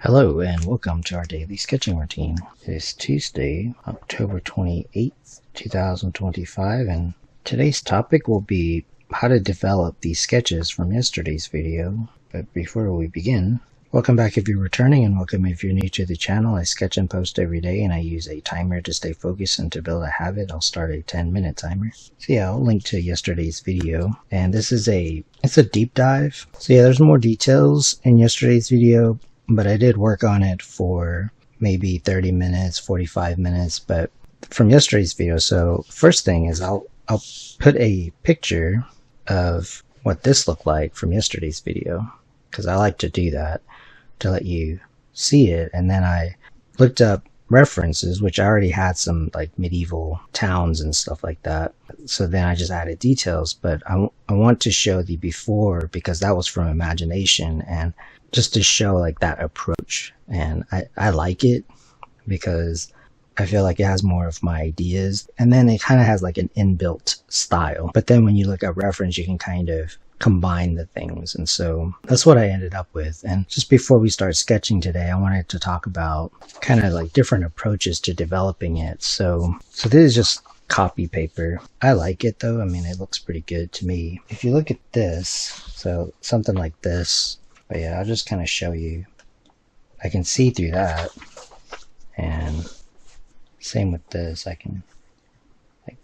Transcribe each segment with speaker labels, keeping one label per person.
Speaker 1: Hello and welcome to our daily sketching routine. It is Tuesday, October 28th, 2025, and today's topic will be how to develop these sketches from yesterday's video. But before we begin, welcome back if you're returning and welcome if you're new to the channel. I sketch and post every day and I use a timer to stay focused and to build a habit. I'll start a 10-minute timer. So yeah, I'll link to yesterday's video, and this is it's a deep dive. So yeah, there's more details in yesterday's video, but I did work on it for maybe 30 minutes, 45 minutes, but from yesterday's video. So first thing is I'll put a picture of what this looked like from yesterday's video, because I like to do that to let you see it. And then I looked up references, which I already had some like medieval towns and stuff like that. So then I just added details, but I want to show the before because that was from imagination, and just to show like that approach. And I like it because I feel like it has more of my ideas, and then it kind of has like an inbuilt style. But then when you look at reference, you can kind of combine the things. And so that's what I ended up with. And just before we start sketching today, I wanted to talk about kind of like different approaches to developing it. So this is just copy paper. I like it though. I mean, it looks pretty good to me. If you look at this, so something like this, but yeah, I'll just kind of show you. I can see through that, and same with this. I can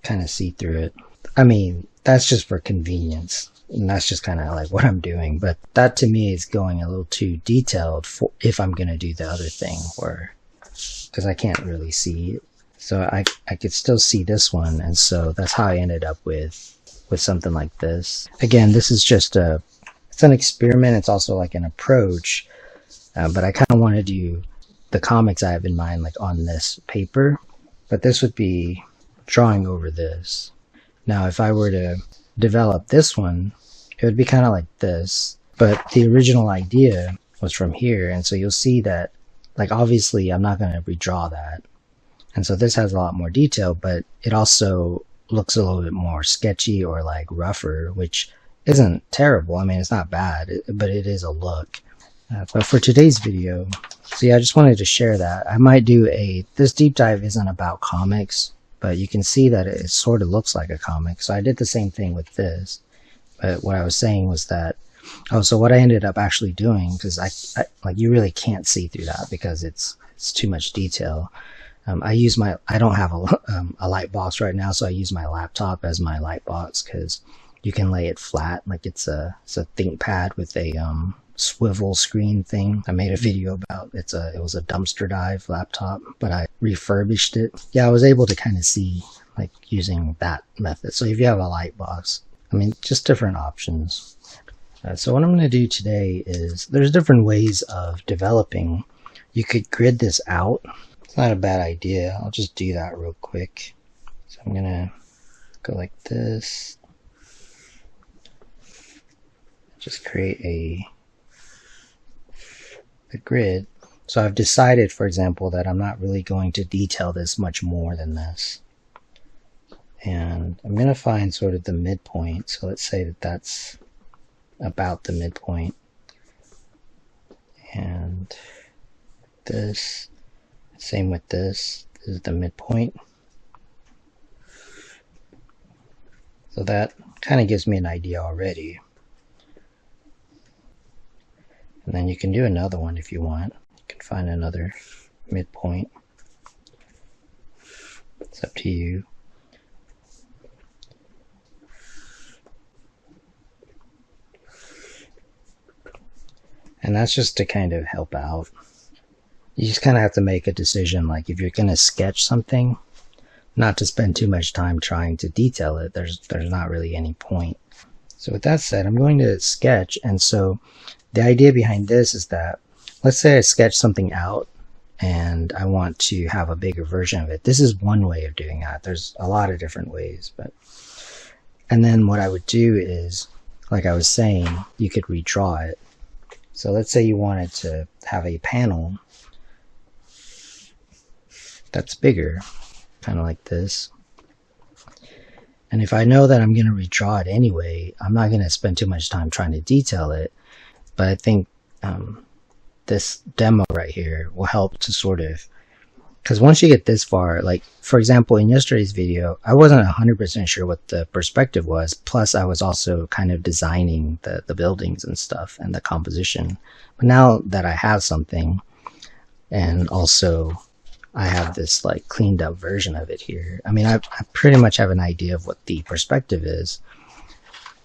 Speaker 1: kind of see through it. I mean, that's just for convenience, and that's just kind of like what I'm doing. But that to me is going a little too detailed for if I'm gonna do the other thing, or because I can't really see it. So I could still see this one, and so that's how I ended up with something like this. Again, this is just it's an experiment. It's also like an approach, but I kind of want to do the comics I have in mind like on this paper, but this would be drawing over this. Now if I were to develop this one, it would be kind of like this, but the original idea was from here. And so you'll see that like obviously I'm not going to redraw that, and so this has a lot more detail, but it also looks a little bit more sketchy or like rougher, which isn't terrible. I mean, it's not bad, but it is a look. But for today's video, so yeah, I just wanted to share that. I might do this deep dive isn't about comics, but you can see that it sort of looks like a comic. So I did the same thing with this. But what I was saying was that, so what I ended up actually doing, because I like you really can't see through that because it's too much detail. I don't have a light box right now, so I use my laptop as my light box because you can lay it flat, like it's a ThinkPad with a swivel screen thing. I made a video about it was a dumpster dive laptop, but I refurbished it. Yeah, I was able to kind of see like using that method. So if you have a light box, I mean, just different options. So what I'm going to do today is there's different ways of developing. You could grid this out. It's not a bad idea. I'll just do that real quick. So I'm going to go like this. Just create a grid. So I've decided, for example, that I'm not really going to detail this much more than this. And I'm going to find sort of the midpoint. So let's say that that's about the midpoint. And this, same with this is the midpoint. So that kind of gives me an idea already. And then you can do another one if you want. You can find another midpoint. It's up to you. And that's just to kind of help out. You just kind of have to make a decision, like if you're going to sketch something, not to spend too much time trying to detail it. There's not really any point. So with that said, I'm going to sketch, and so the idea behind this is that, let's say I sketch something out and I want to have a bigger version of it. This is one way of doing that. There's a lot of different ways, and then what I would do is, like I was saying, you could redraw it. So let's say you wanted to have a panel that's bigger, kind of like this. And if I know that I'm going to redraw it anyway, I'm not going to spend too much time trying to detail it. But I think this demo right here will help to sort of, because once you get this far, like for example, in yesterday's video, I wasn't 100% sure what the perspective was. Plus I was also kind of designing the buildings and stuff and the composition. But now that I have something, and also I have this like cleaned up version of it here, I mean, I pretty much have an idea of what the perspective is.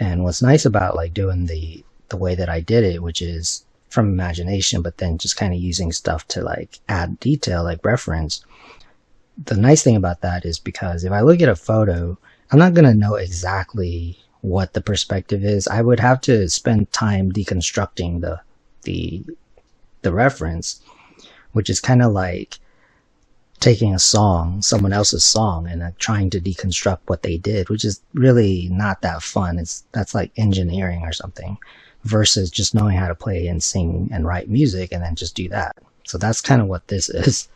Speaker 1: And what's nice about like doing the way that I did it, which is from imagination, but then just kind of using stuff to like add detail, like reference. The nice thing about that is because if I look at a photo, I'm not going to know exactly what the perspective is. I would have to spend time deconstructing the reference, which is kind of like taking a song, someone else's song, and trying to deconstruct what they did, which is really not that fun. That's like engineering or something, versus just knowing how to play and sing and write music and then just do that. So that's kind of what this is,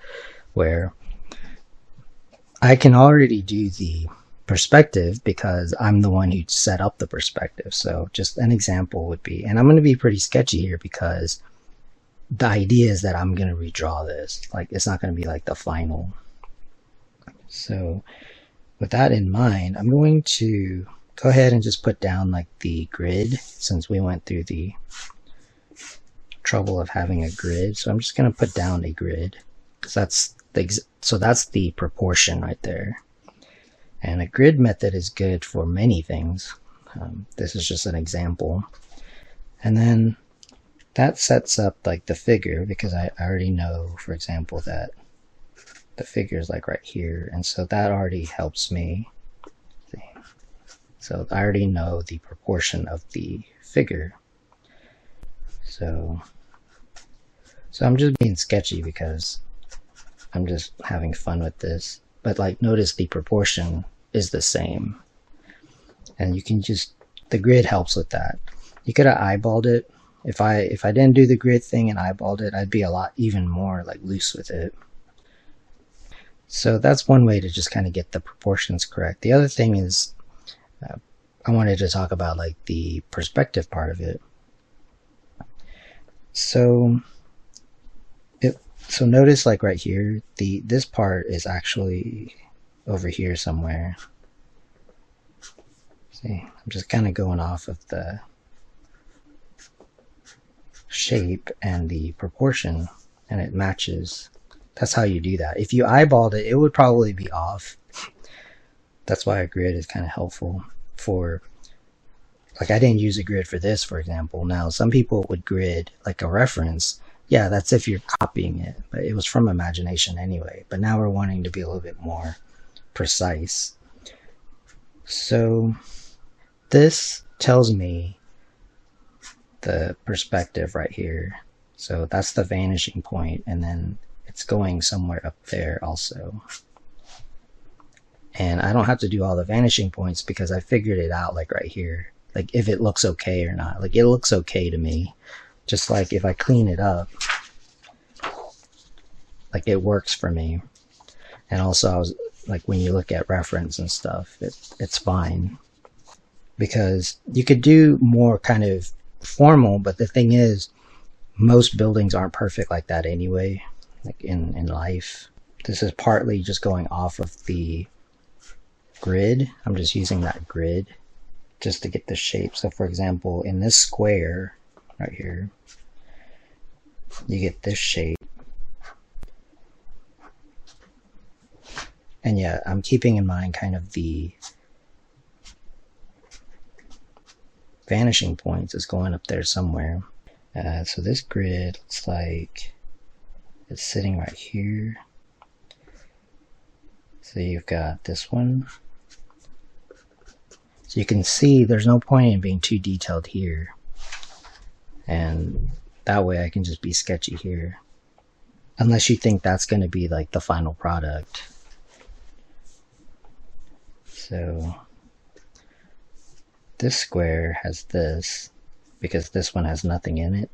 Speaker 1: where I can already do the perspective because I'm the one who set up the perspective. So just an example would be, and I'm going to be pretty sketchy here because the idea is that I'm going to redraw this. Like, it's not going to be like the final. So with that in mind, I'm going to go ahead and just put down like the grid, since we went through the trouble of having a grid. So I'm just going to put down a grid, because that's the proportion right there. And a grid method is good for many things. This is just an example. And then that sets up like the figure, because I already know, for example, that the figure is like right here. And so that already helps me. See? So I already know the proportion of the figure. So I'm just being sketchy because I'm just having fun with this. But like, notice the proportion is the same. And you can just, the grid helps with that. You could have eyeballed it. If I didn't do the grid thing and eyeballed it, I'd be a lot even more like loose with it. So that's one way to just kind of get the proportions correct. The other thing is, I wanted to talk about like the perspective part of it. So notice like right here, this part is actually over here somewhere. See, I'm just kind of going off of the shape and the proportion, and it matches. That's how you do that. If you eyeballed it, it would probably be off. That's why a grid is kind of helpful for, like, I didn't use a grid for this, for example. Now some people would grid like a reference. Yeah, that's if you're copying it, but it was from imagination anyway. But now we're wanting to be a little bit more precise. So this tells me the perspective right here. So that's the vanishing point, and then it's going somewhere up there also. And I don't have to do all the vanishing points because I figured it out like right here. Like if it looks okay or not. Like it looks okay to me. Just like if I clean it up, like it works for me. And also I was like, when you look at reference and stuff, it's fine. Because you could do more kind of formal, but the thing is, most buildings aren't perfect like that anyway, like in life. This is partly just going off of the grid. I'm just using that grid just to get the shape. So for example, in this square right here, you get this shape. And yeah, I'm keeping in mind kind of the vanishing points is going up there somewhere. So this grid looks like it's sitting right here. So you've got this one. So you can see there's no point in being too detailed here. And that way I can just be sketchy here. Unless you think that's going to be like the final product. So this square has this, because this one has nothing in it.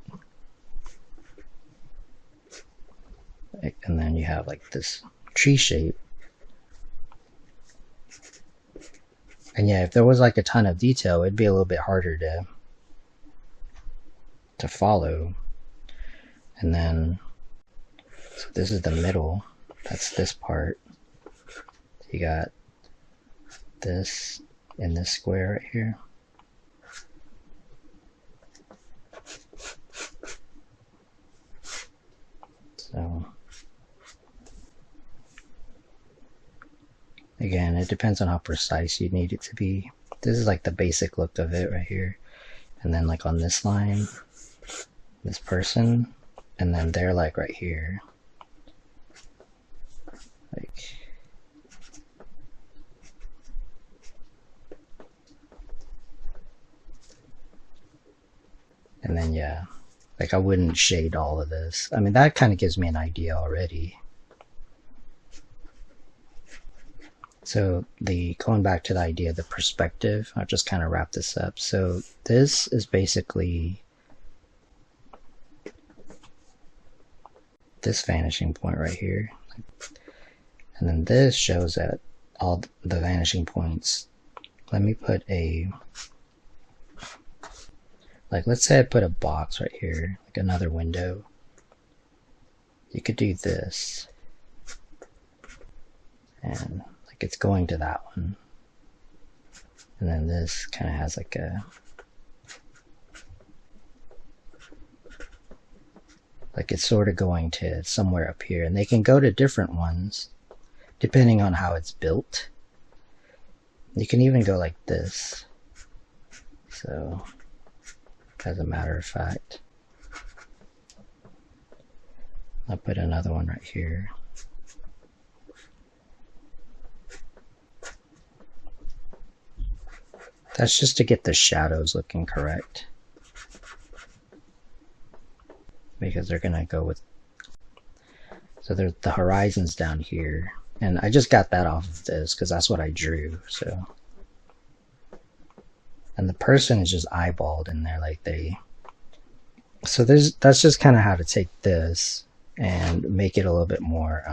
Speaker 1: And then you have like this tree shape. And yeah, if there was like a ton of detail, it'd be a little bit harder to follow. And then, so this is the middle. That's this part. You got this in this square right here. So again, it depends on how precise you need it to be. This is like the basic look of it right here. And then like on this line, this person, and then they're like right here. Like, and then yeah, like I wouldn't shade all of this. I mean, that kind of gives me an idea already. So going back to the idea of the perspective, I'll just kind of wrap this up. So this is basically this vanishing point right here. And then this shows at all the vanishing points. Let me put let's say I put a box right here, like another window. You could do this. And like it's going to that one. And then this kind of has like it's sort of going to somewhere up here. And they can go to different ones depending on how it's built. You can even go like this. So, as a matter of fact, I'll put another one right here. That's just to get the shadows looking correct. Because they're gonna go with, so there's the horizon's down here. And I just got that off of this because that's what I drew, so. And the person is just eyeballed in there like so that's just kind of how to take this and make it a little bit more,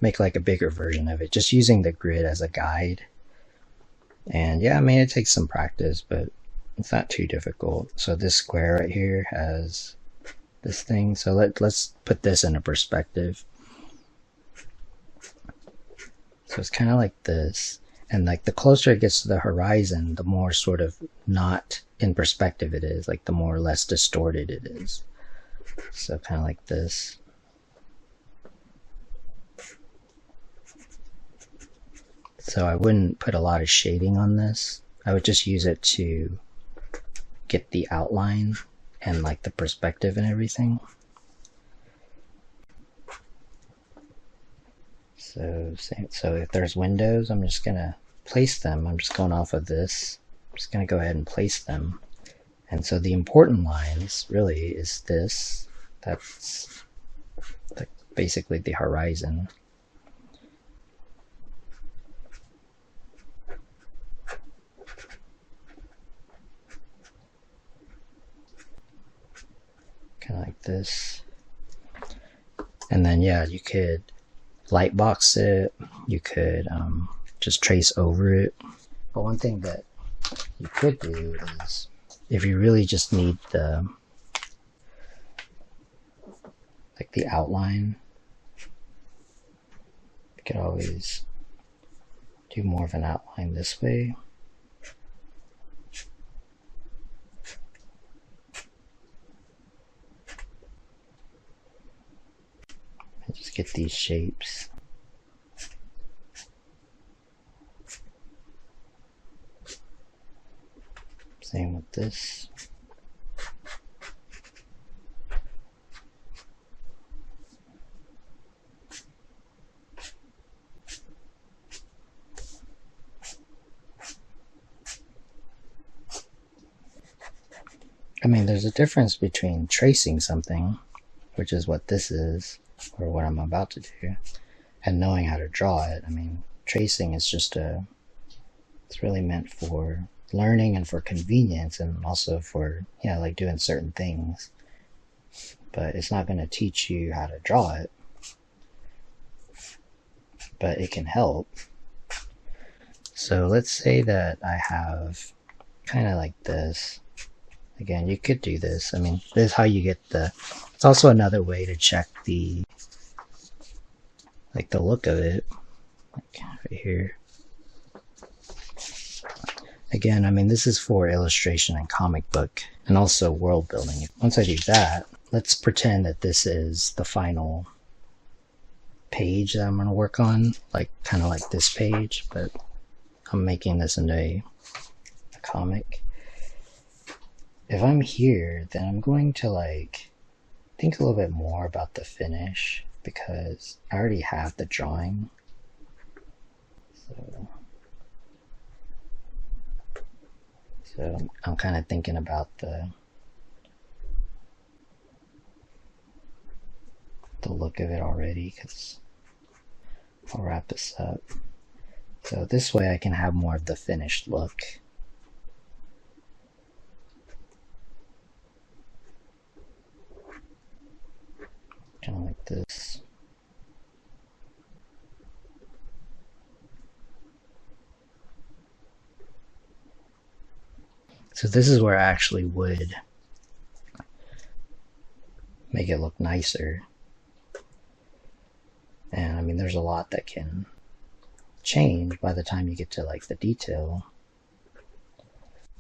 Speaker 1: make like a bigger version of it, just using the grid as a guide. And yeah, I mean, it takes some practice, but it's not too difficult. So this square right here has this thing. So let's put this in a perspective. So it's kind of like this. And like the closer it gets to the horizon, the more sort of not in perspective it is, like the more or less distorted it is. So kind of like this. So I wouldn't put a lot of shading on this. I would just use it to get the outline and like the perspective and everything. So if there's windows, I'm just gonna place them. I'm just going off of this. I'm just gonna go ahead and place them. And so the important lines really is this. That's basically the horizon. Kind of like this. And then yeah, you could light box it. You could just trace over it. But one thing that you could do is, if you really just need the outline, you could always do more of an outline this way. And just get these shapes. Same with this. I mean, there's a difference between tracing something, which is what this is, or what I'm about to do, and knowing how to draw it. I mean, tracing is just it's really meant for learning and for convenience, and also for, you know, like doing certain things. But it's not going to teach you how to draw it. But it can help. So let's say that I have kind of like this. Again, you could do this. I mean, this is how you get it's also another way to check the look of it. Like right here. Again, I mean, this is for illustration and comic book and also world building. Once I do that, let's pretend that this is the final page that I'm going to work on, like kind of like this page, but I'm making this into a comic. If I'm here, then I'm going to like think a little bit more about the finish because I already have the drawing. So I'm kind of thinking about the look of it already, because I'll wrap this up. So this way I can have more of the finished look. Kind of like this. So this is where I actually would make it look nicer. And I mean, there's a lot that can change by the time you get to like the detail.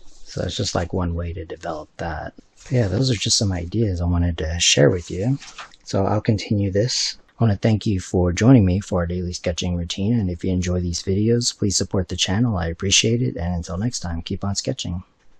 Speaker 1: So it's just like one way to develop that. But yeah, those are just some ideas I wanted to share with you. So I'll continue this. I want to thank you for joining me for our daily sketching routine. And if you enjoy these videos, please support the channel. I appreciate it. And until next time, keep on sketching.